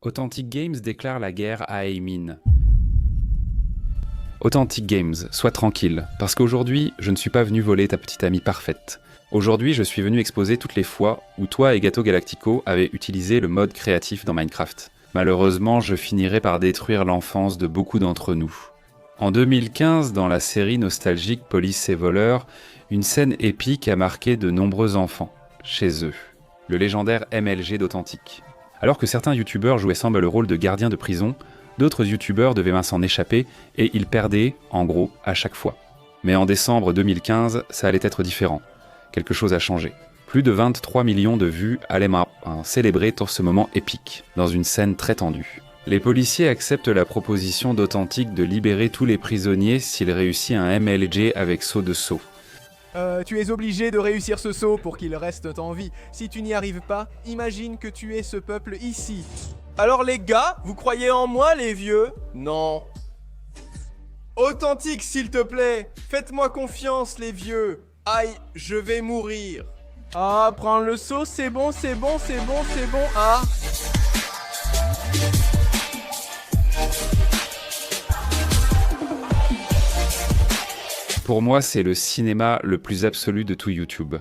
Authentic Games déclare la guerre à Aimin. Authentic Games, sois tranquille, parce qu'aujourd'hui, je ne suis pas venu voler ta petite amie parfaite. Aujourd'hui, je suis venu exposer toutes les fois où toi et Gato Galactico avez utilisé le mode créatif dans Minecraft. Malheureusement, je finirai par détruire l'enfance de beaucoup d'entre nous. En 2015, dans la série nostalgique Police et voleurs, une scène épique a marqué de nombreux enfants, chez eux. Le légendaire MLG d'Authentic. Alors que certains youtubeurs jouaient semble le rôle de gardien de prison, d'autres youtubeurs devaient s'en échapper et ils perdaient, en gros, à chaque fois. Mais en décembre 2015, ça allait être différent. Quelque chose a changé. Plus de 23 millions de vues allaient célébrer tout ce moment épique, dans une scène très tendue. Les policiers acceptent la proposition d'Authentic de libérer tous les prisonniers s'il réussit un MLG avec saut de saut. Tu es obligé de réussir ce saut pour qu'il reste en vie. Si tu n'y arrives pas, imagine que tu es ce peuple ici. Alors les gars, vous croyez en moi les vieux? Non. Authentic s'il te plaît, faites-moi confiance les vieux. Aïe, je vais mourir. Ah, prends le saut, c'est bon, c'est bon, c'est bon, c'est bon, ah. Pour moi, c'est le cinéma le plus absolu de tout YouTube.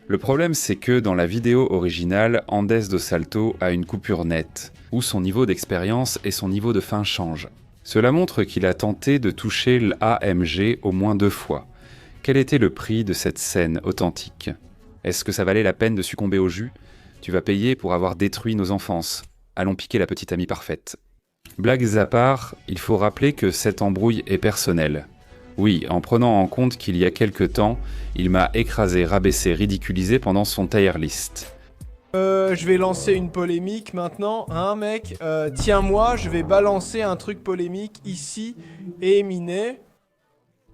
Le problème, c'est que dans la vidéo originale, Andes do Salto a une coupure nette, où son niveau d'expérience et son niveau de fin changent. Cela montre qu'il a tenté de toucher l'AMG au moins 2 fois. Quel était le prix de cette scène authentique? Est-ce que ça valait la peine de succomber au jus? Tu vas payer pour avoir détruit nos enfances. Allons piquer la petite amie parfaite. Blagues à part, il faut rappeler que cette embrouille est personnelle. Oui, en prenant en compte qu'il y a quelque temps, il m'a écrasé, rabaissé, ridiculisé pendant son tier list. Je vais lancer une polémique maintenant, hein mec. Tiens-moi, je vais balancer un truc polémique ici, et Minet.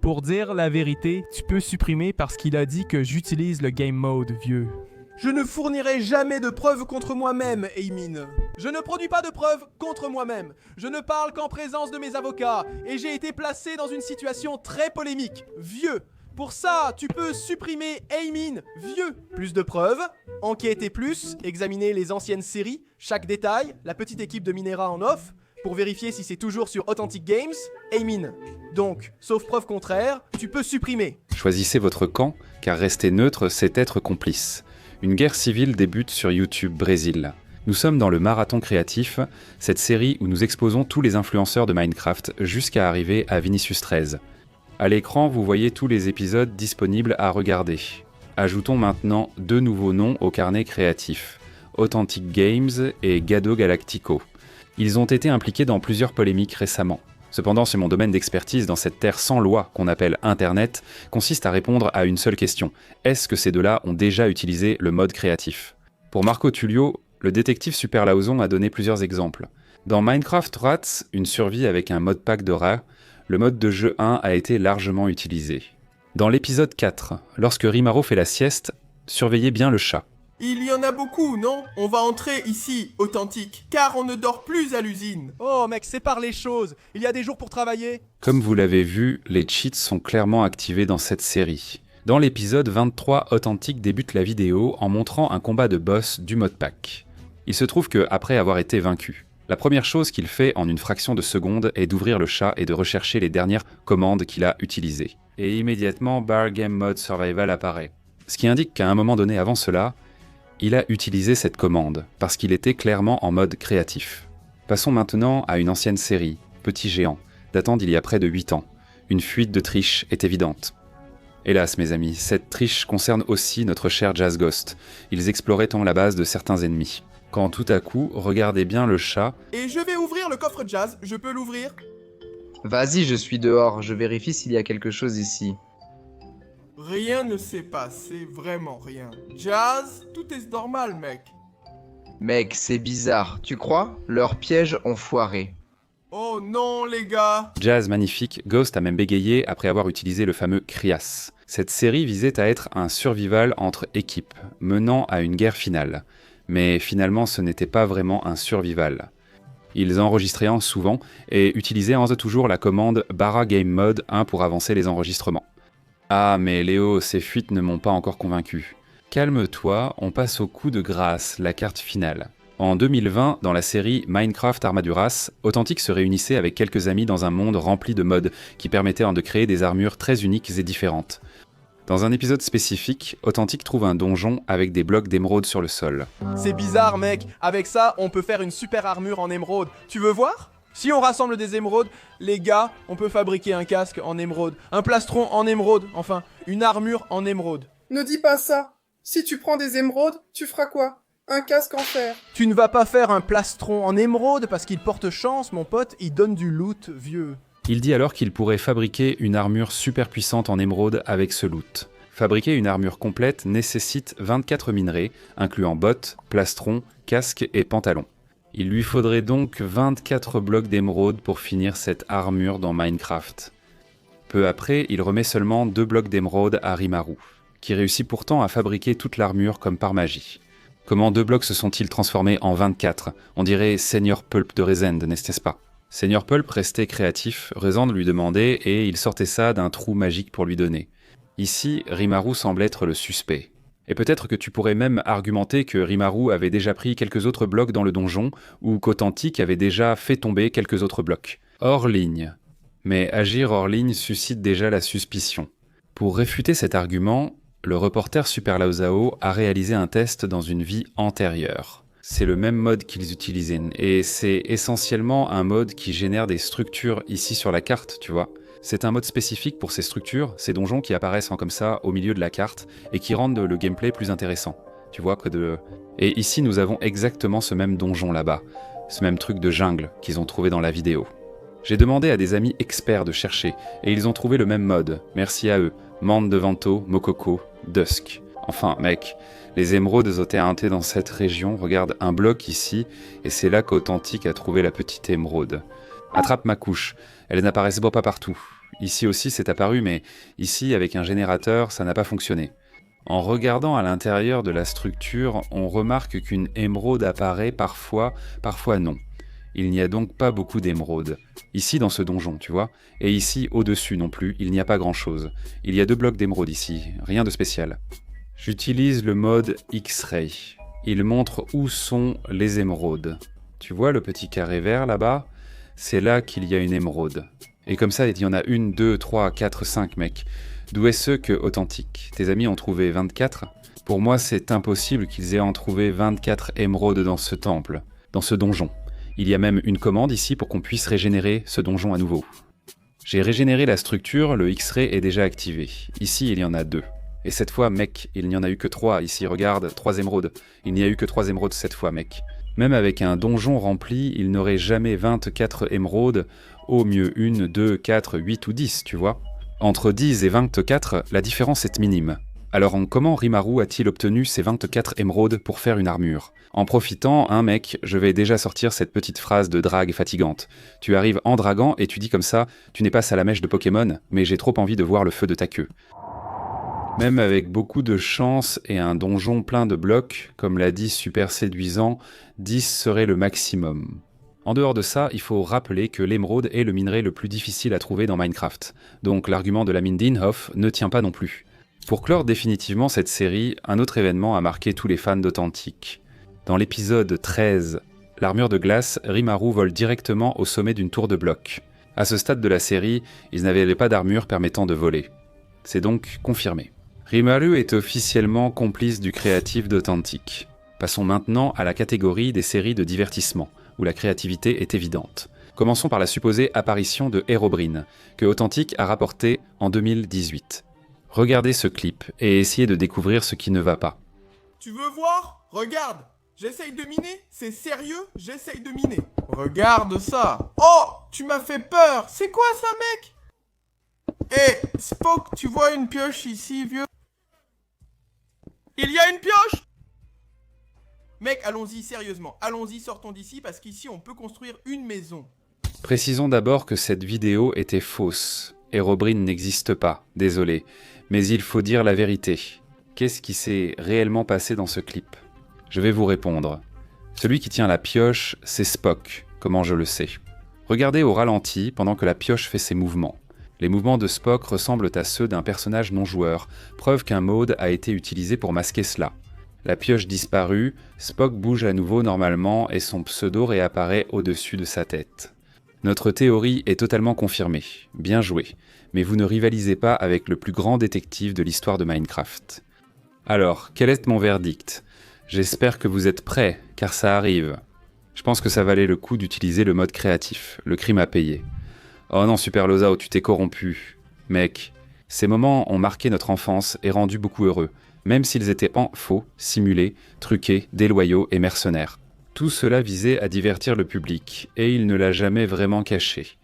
Pour dire la vérité, tu peux supprimer parce qu'il a dit que j'utilise le game mode, vieux. Je ne fournirai jamais de preuves contre moi-même, Aimin. Je ne produis pas de preuves contre moi-même. Je ne parle qu'en présence de mes avocats. Et j'ai été placé dans une situation très polémique. Vieux. Pour ça, tu peux supprimer Aimin, vieux. Plus de preuves, enquêter plus, examiner les anciennes séries, chaque détail, la petite équipe de Minera en off, pour vérifier si c'est toujours sur Authentic Games, Aimin. Donc, sauf preuve contraire, tu peux supprimer. Choisissez votre camp, car rester neutre, c'est être complice. Une guerre civile débute sur YouTube Brésil. Nous sommes dans le Marathon Créatif, cette série où nous exposons tous les influenceurs de Minecraft jusqu'à arriver à Vinicius 13. À l'écran, vous voyez tous les épisodes disponibles à regarder. Ajoutons maintenant 2 nouveaux noms au carnet créatif, Authentic Games et Gato Galactico. Ils ont été impliqués dans plusieurs polémiques récemment. Cependant, c'est mon domaine d'expertise dans cette terre sans loi qu'on appelle Internet, consiste à répondre à une seule question. Est-ce que ces deux-là ont déjà utilisé le mode créatif? Pour Marco Tullio, le détective Super Lauzon a donné plusieurs exemples. Dans Minecraft Rats, une survie avec un mode pack de rats, le mode de jeu 1 a été largement utilisé. Dans l'épisode 4, lorsque Rimaro fait la sieste, surveillez bien le chat. Il y en a beaucoup, non? On va entrer ici, Authentic, car on ne dort plus à l'usine. Oh mec, sépare les choses. Il y a des jours pour travailler. Comme vous l'avez vu, les cheats sont clairement activés dans cette série. Dans l'épisode 23, Authentic débute la vidéo en montrant un combat de boss du mode pack. Il se trouve que, après avoir été vaincu, la première chose qu'il fait en une fraction de seconde est d'ouvrir le chat et de rechercher les dernières commandes qu'il a utilisées. Et immédiatement, Bar Game Mode Survival apparaît. Ce qui indique qu'à un moment donné avant cela, il a utilisé cette commande, parce qu'il était clairement en mode créatif. Passons maintenant à une ancienne série, Petit Géant, datant d'il y a près de 8 ans. Une fuite de triche est évidente. Hélas mes amis, cette triche concerne aussi notre cher Jazz Ghost. Ils exploraient tant la base de certains ennemis. Quand tout à coup, regardez bien le chat. Et je vais ouvrir le coffre Jazz, je peux l'ouvrir? Vas-y, je suis dehors, je vérifie s'il y a quelque chose ici. Rien ne s'est passé, vraiment rien. Jazz, tout est normal, mec. Mec, c'est bizarre, tu crois? Leurs pièges ont foiré. Oh non, les gars. Jazz magnifique, Ghost a même bégayé après avoir utilisé le fameux Crias. Cette série visait à être un survival entre équipes, menant à une guerre finale. Mais finalement, ce n'était pas vraiment un survival. Ils enregistraient souvent et utilisaient toujours la commande Barra Game Mode 1 pour avancer les enregistrements. Ah mais Léo, ces fuites ne m'ont pas encore convaincu. Calme-toi, on passe au coup de grâce, la carte finale. En 2020, dans la série Minecraft Armaduras, Authentic se réunissait avec quelques amis dans un monde rempli de mods qui permettaient de créer des armures très uniques et différentes. Dans un épisode spécifique, Authentic trouve un donjon avec des blocs d'émeraude sur le sol. C'est bizarre, mec. Avec ça, on peut faire une super armure en émeraude. Tu veux voir? Si on rassemble des émeraudes, les gars, on peut fabriquer un casque en émeraude, un plastron en émeraude, enfin, une armure en émeraude. Ne dis pas ça. Si tu prends des émeraudes, tu feras quoi? Un casque en fer. Tu ne vas pas faire un plastron en émeraude parce qu'il porte chance, mon pote, il donne du loot, vieux. Il dit alors qu'il pourrait fabriquer une armure super puissante en émeraude avec ce loot. Fabriquer une armure complète nécessite 24 minerais, incluant bottes, plastrons, casques et pantalons. Il lui faudrait donc 24 blocs d'émeraude pour finir cette armure dans Minecraft. Peu après, il remet seulement 2 blocs d'émeraude à Rimuru, qui réussit pourtant à fabriquer toute l'armure comme par magie. Comment 2 blocs se sont-ils transformés en 24? On dirait Seigneur Pulp de Rezend, n'est-ce pas? Seigneur Pulp restait créatif, Rezend lui demandait et il sortait ça d'un trou magique pour lui donner. Ici, Rimuru semble être le suspect. Et peut-être que tu pourrais même argumenter que Rimuru avait déjà pris quelques autres blocs dans le donjon ou qu'Authentic avait déjà fait tomber quelques autres blocs. Hors ligne. Mais agir hors ligne suscite déjà la suspicion. Pour réfuter cet argument, le reporter Super Lauzao a réalisé un test dans une vie antérieure. C'est le même mode qu'ils utilisaient, et c'est essentiellement un mode qui génère des structures ici sur la carte, tu vois. C'est un mode spécifique pour ces structures, ces donjons qui apparaissent comme ça au milieu de la carte, et qui rendent le gameplay plus intéressant. Tu vois que de... Et ici nous avons exactement ce même donjon là-bas, ce même truc de jungle qu'ils ont trouvé dans la vidéo. J'ai demandé à des amis experts de chercher, et ils ont trouvé le même mode, merci à eux. Mande de Vento, Mokoko, Dusk. Enfin, mec, les émeraudes étaient dans cette région, regarde un bloc ici, et c'est là qu'Authentic a trouvé la petite émeraude. Attrape ma couche, elles n'apparaissent pas partout. Ici aussi c'est apparu, mais ici, avec un générateur, ça n'a pas fonctionné. En regardant à l'intérieur de la structure, on remarque qu'une émeraude apparaît parfois, parfois non. Il n'y a donc pas beaucoup d'émeraudes. Ici dans ce donjon, tu vois. Et ici, au-dessus non plus, il n'y a pas grand-chose. Il y a 2 blocs d'émeraude ici, rien de spécial. J'utilise le mode X-Ray. Il montre où sont les émeraudes. Tu vois le petit carré vert là-bas? C'est là qu'il y a une émeraude. Et comme ça, il y en a 1, 2, 3, 4, 5, mec. D'où est-ce que Authentic? Tes amis ont trouvé 24? Pour moi, c'est impossible qu'ils aient en trouvé 24 émeraudes dans ce temple, dans ce donjon. Il y a même une commande ici pour qu'on puisse régénérer ce donjon à nouveau. J'ai régénéré la structure, le X-Ray est déjà activé. Ici, il y en a 2. Et cette fois, mec, il n'y en a eu que 3. Ici, regarde, 3 émeraudes. Il n'y a eu que 3 émeraudes cette fois, mec. Même avec un donjon rempli, il n'aurait jamais 24 émeraudes. Au mieux 1, 2, 4, 8 ou 10, tu vois. Entre 10 et 24, la différence est minime. Alors comment Rimuru a-t-il obtenu ces 24 émeraudes pour faire une armure? En profitant, mec, je vais déjà sortir cette petite phrase de drague fatigante. Tu arrives en draguant et tu dis comme ça, tu n'es pas Salamèche de Pokémon, mais j'ai trop envie de voir le feu de ta queue. Même avec beaucoup de chance et un donjon plein de blocs, comme l'a dit Super Séduisant, 10 serait le maximum. En dehors de ça, il faut rappeler que l'émeraude est le minerai le plus difficile à trouver dans Minecraft. Donc l'argument de la mine d'Inhof ne tient pas non plus. Pour clore définitivement cette série, un autre événement a marqué tous les fans d'Authentic. Dans l'épisode 13, l'armure de glace, Rimuru vole directement au sommet d'une tour de blocs. À ce stade de la série, ils n'avaient pas d'armure permettant de voler. C'est donc confirmé. Rimuru est officiellement complice du créatif d'Authentic. Passons maintenant à la catégorie des séries de divertissement, où la créativité est évidente. Commençons par la supposée apparition de Herobrine, que Authentic a rapportée en 2018. Regardez ce clip et essayez de découvrir ce qui ne va pas. Tu veux voir? Regarde! J'essaye de miner? C'est sérieux? J'essaye de miner. Regarde ça! Oh! Tu m'as fait peur! C'est quoi ça, mec? Eh, Spock, tu vois une pioche ici, vieux? Il y a une pioche! Mec, allons-y, sérieusement. Allons-y, sortons d'ici, parce qu'ici, on peut construire une maison. Précisons d'abord que cette vidéo était fausse. Herobrine n'existe pas, désolé. Mais il faut dire la vérité. Qu'est-ce qui s'est réellement passé dans ce clip? Je vais vous répondre. Celui qui tient la pioche, c'est Spock, comment je le sais. Regardez au ralenti pendant que la pioche fait ses mouvements. Les mouvements de Spock ressemblent à ceux d'un personnage non joueur, preuve qu'un mode a été utilisé pour masquer cela. La pioche disparue, Spock bouge à nouveau normalement et son pseudo réapparaît au-dessus de sa tête. Notre théorie est totalement confirmée. Bien joué. Mais vous ne rivalisez pas avec le plus grand détective de l'histoire de Minecraft. Alors, quel est mon verdict ? J'espère que vous êtes prêts, car ça arrive. Je pense que ça valait le coup d'utiliser le mode créatif. Le crime à payer. Oh non, Super Lozao, tu t'es corrompu. Mec, ces moments ont marqué notre enfance et rendu beaucoup heureux, même s'ils étaient faux, simulés, truqués, déloyaux et mercenaires. Tout cela visait à divertir le public, et il ne l'a jamais vraiment caché.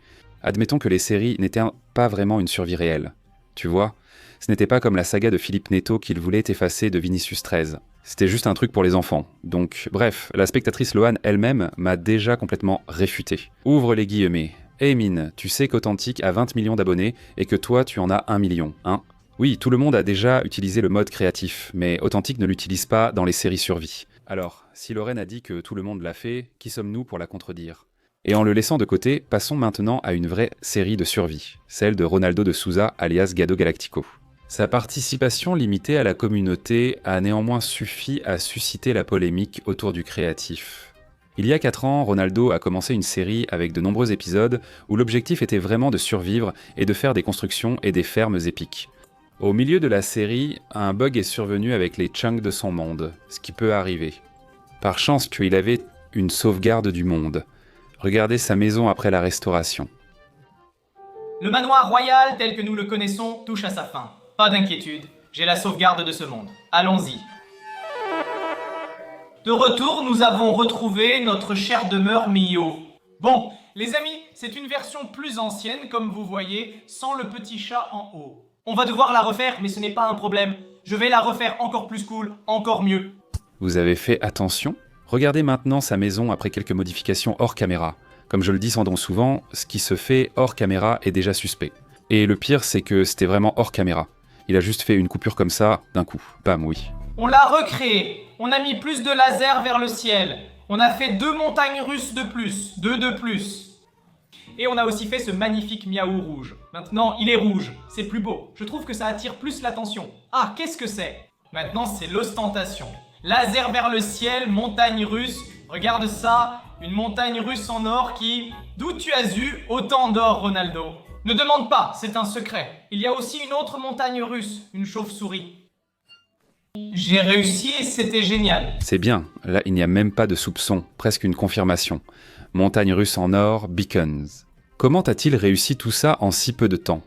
Admettons que les séries n'étaient pas vraiment une survie réelle. Tu vois ? Ce n'était pas comme la saga de Philippe Netto qu'il voulait effacer de Vinicius 13. C'était juste un truc pour les enfants. Donc, bref, la spectatrice Loane elle-même m'a déjà complètement réfuté. Ouvre les guillemets. Hey Mine, tu sais qu'Authentique a 20 millions d'abonnés et que toi tu en as 1 million, hein ? Oui, tout le monde a déjà utilisé le mode créatif, mais Authentique ne l'utilise pas dans les séries survie. Alors, si Lorraine a dit que tout le monde l'a fait, qui sommes-nous pour la contredire ? Et en le laissant de côté, passons maintenant à une vraie série de survie, celle de Ronaldo de Souza alias Gado Galactico. Sa participation limitée à la communauté a néanmoins suffi à susciter la polémique autour du créatif. Il y a 4 ans, Ronaldo a commencé une série avec de nombreux épisodes où l'objectif était vraiment de survivre et de faire des constructions et des fermes épiques. Au milieu de la série, un bug est survenu avec les chunks de son monde, ce qui peut arriver. Par chance qu'il avait une sauvegarde du monde. Regardez sa maison après la restauration. Le manoir royal tel que nous le connaissons touche à sa fin. Pas d'inquiétude, j'ai la sauvegarde de ce monde. Allons-y. De retour, nous avons retrouvé notre chère demeure Mio. Bon, les amis, c'est une version plus ancienne, comme vous voyez, sans le petit chat en haut. On va devoir la refaire, mais ce n'est pas un problème. Je vais la refaire encore plus cool, encore mieux. Vous avez fait attention ? Regardez maintenant sa maison après quelques modifications hors caméra. Comme je le dis sans don souvent, ce qui se fait hors caméra est déjà suspect. Et le pire, c'est que c'était vraiment hors caméra. Il a juste fait une coupure comme ça, d'un coup. Bam, oui. On l'a recréé. On a mis plus de laser vers le ciel. On a fait 2 montagnes russes de plus. 2 de plus. Et on a aussi fait ce magnifique miaou rouge. Maintenant, il est rouge. C'est plus beau. Je trouve que ça attire plus l'attention. Ah, qu'est-ce que c'est ? Maintenant, c'est l'ostentation. Laser vers le ciel, montagne russe. Regarde ça. Une montagne russe en or qui... D'où tu as eu autant d'or, Ronaldo ? Ne demande pas, c'est un secret. Il y a aussi une autre montagne russe, une chauve-souris. J'ai réussi et c'était génial. C'est bien, là il n'y a même pas de soupçon, presque une confirmation. Montagne russe en or, beacons. Comment a-t-il réussi tout ça en si peu de temps ?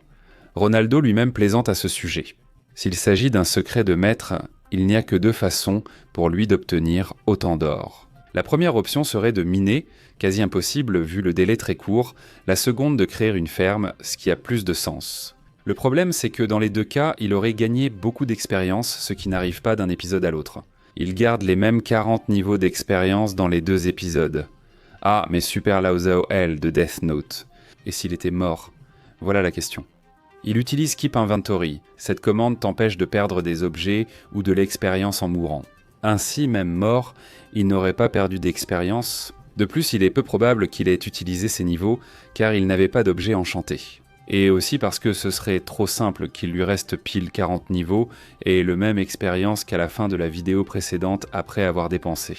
Ronaldo lui-même plaisante à ce sujet. S'il s'agit d'un secret de maître, il n'y a que 2 façons pour lui d'obtenir autant d'or. La première option serait de miner, quasi impossible vu le délai très court, la seconde de créer une ferme, ce qui a plus de sens. Le problème, c'est que dans les 2 cas, il aurait gagné beaucoup d'expérience, ce qui n'arrive pas d'un épisode à l'autre. Il garde les mêmes 40 niveaux d'expérience dans les 2 épisodes. Ah, mais Super Lozao L de Death Note. Et s'il était mort ? Voilà la question. Il utilise Keep Inventory. Cette commande t'empêche de perdre des objets ou de l'expérience en mourant. Ainsi, même mort, il n'aurait pas perdu d'expérience. De plus, il est peu probable qu'il ait utilisé ces niveaux, car il n'avait pas d'objet enchanté. Et aussi parce que ce serait trop simple qu'il lui reste pile 40 niveaux et le même expérience qu'à la fin de la vidéo précédente après avoir dépensé.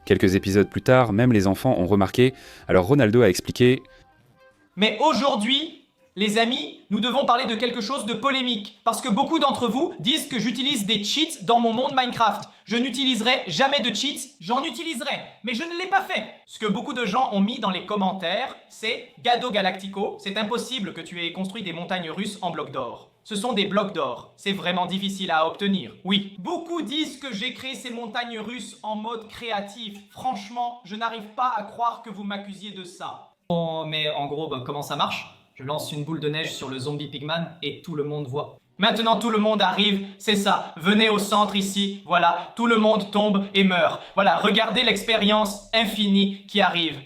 Quelques épisodes plus tard, même les enfants ont remarqué, alors Ronaldo a expliqué « Mais aujourd'hui, les amis, nous devons parler de quelque chose de polémique, parce que beaucoup d'entre vous disent que j'utilise des cheats dans mon monde Minecraft. Je n'utiliserai jamais de cheats, j'en utiliserai, mais je ne l'ai pas fait. Ce que beaucoup de gens ont mis dans les commentaires, c'est « Gado Galactico, c'est impossible que tu aies construit des montagnes russes en blocs d'or. Ce sont des blocs d'or, c'est vraiment difficile à obtenir, oui. Beaucoup disent que j'ai créé ces montagnes russes en mode créatif. Franchement, je n'arrive pas à croire que vous m'accusiez de ça. Oh, mais en gros, comment ça marche ? Je lance une boule de neige sur le zombie pigman et tout le monde voit. Maintenant tout le monde arrive, c'est ça. Venez au centre ici, voilà. Tout le monde tombe et meurt. Voilà, regardez l'expérience infinie qui arrive.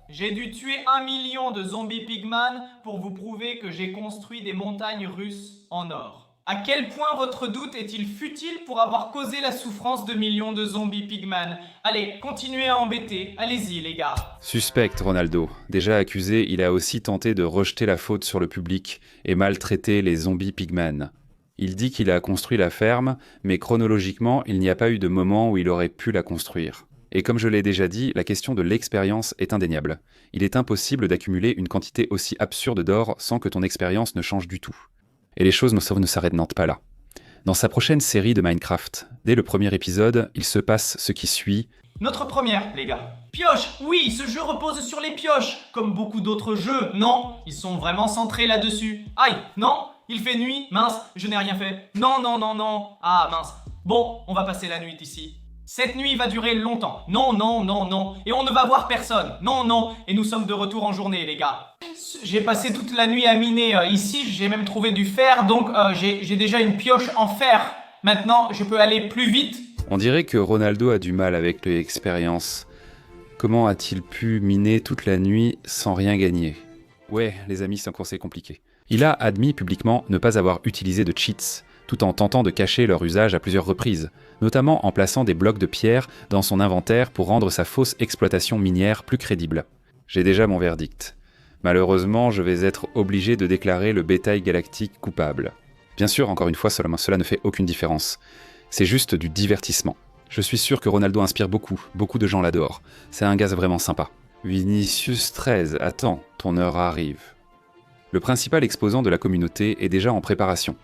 J'ai dû tuer 1 million de zombies pigman pour vous prouver que j'ai construit des montagnes russes en or. À quel point votre doute est-il futile pour avoir causé la souffrance de millions de zombies pigman? Allez, continuez à embêter, allez-y les gars. Suspect, Ronaldo. Déjà accusé, il a aussi tenté de rejeter la faute sur le public et maltraiter les zombies pigman. Il dit qu'il a construit la ferme, mais chronologiquement, il n'y a pas eu de moment où il aurait pu la construire. Et comme je l'ai déjà dit, la question de l'expérience est indéniable. Il est impossible d'accumuler une quantité aussi absurde d'or sans que ton expérience ne change du tout. Et les choses ne s'arrêtent pas là. Dans sa prochaine série de Minecraft, dès le premier épisode, il se passe ce qui suit. Notre première, les gars. Pioche, oui, ce jeu repose sur les pioches. Comme beaucoup d'autres jeux, non, ils sont vraiment centrés là-dessus. Aïe, non, il fait nuit, mince, je n'ai rien fait. Non, non, non, non, ah mince. Bon, on va passer la nuit ici. Cette nuit va durer longtemps. Non, non, non, non. Et on ne va voir personne. Non, non. Et nous sommes de retour en journée, les gars. J'ai passé toute la nuit à miner ici. J'ai même trouvé du fer. Donc, j'ai déjà une pioche en fer. Maintenant, je peux aller plus vite. On dirait que Ronaldo a du mal avec l'expérience. Comment a-t-il pu miner toute la nuit sans rien gagner? Ouais, les amis, c'est compliqué. Il a admis publiquement ne pas avoir utilisé de cheats, tout en tentant de cacher leur usage à plusieurs reprises, notamment en plaçant des blocs de pierre dans son inventaire pour rendre sa fausse exploitation minière plus crédible. J'ai déjà mon verdict. Malheureusement, je vais être obligé de déclarer le bétail galactique coupable. Bien sûr, encore une fois, cela ne fait aucune différence. C'est juste du divertissement. Je suis sûr que Ronaldo inspire beaucoup de gens l'adorent. C'est un gars vraiment sympa. Vinicius 13, attends, ton heure arrive. Le principal exposant de la communauté est déjà en préparation.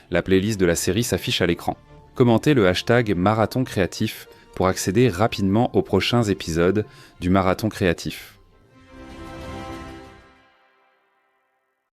La playlist de la série s'affiche à l'écran. Commentez le hashtag Marathon Créatif pour accéder rapidement aux prochains épisodes du Marathon Créatif.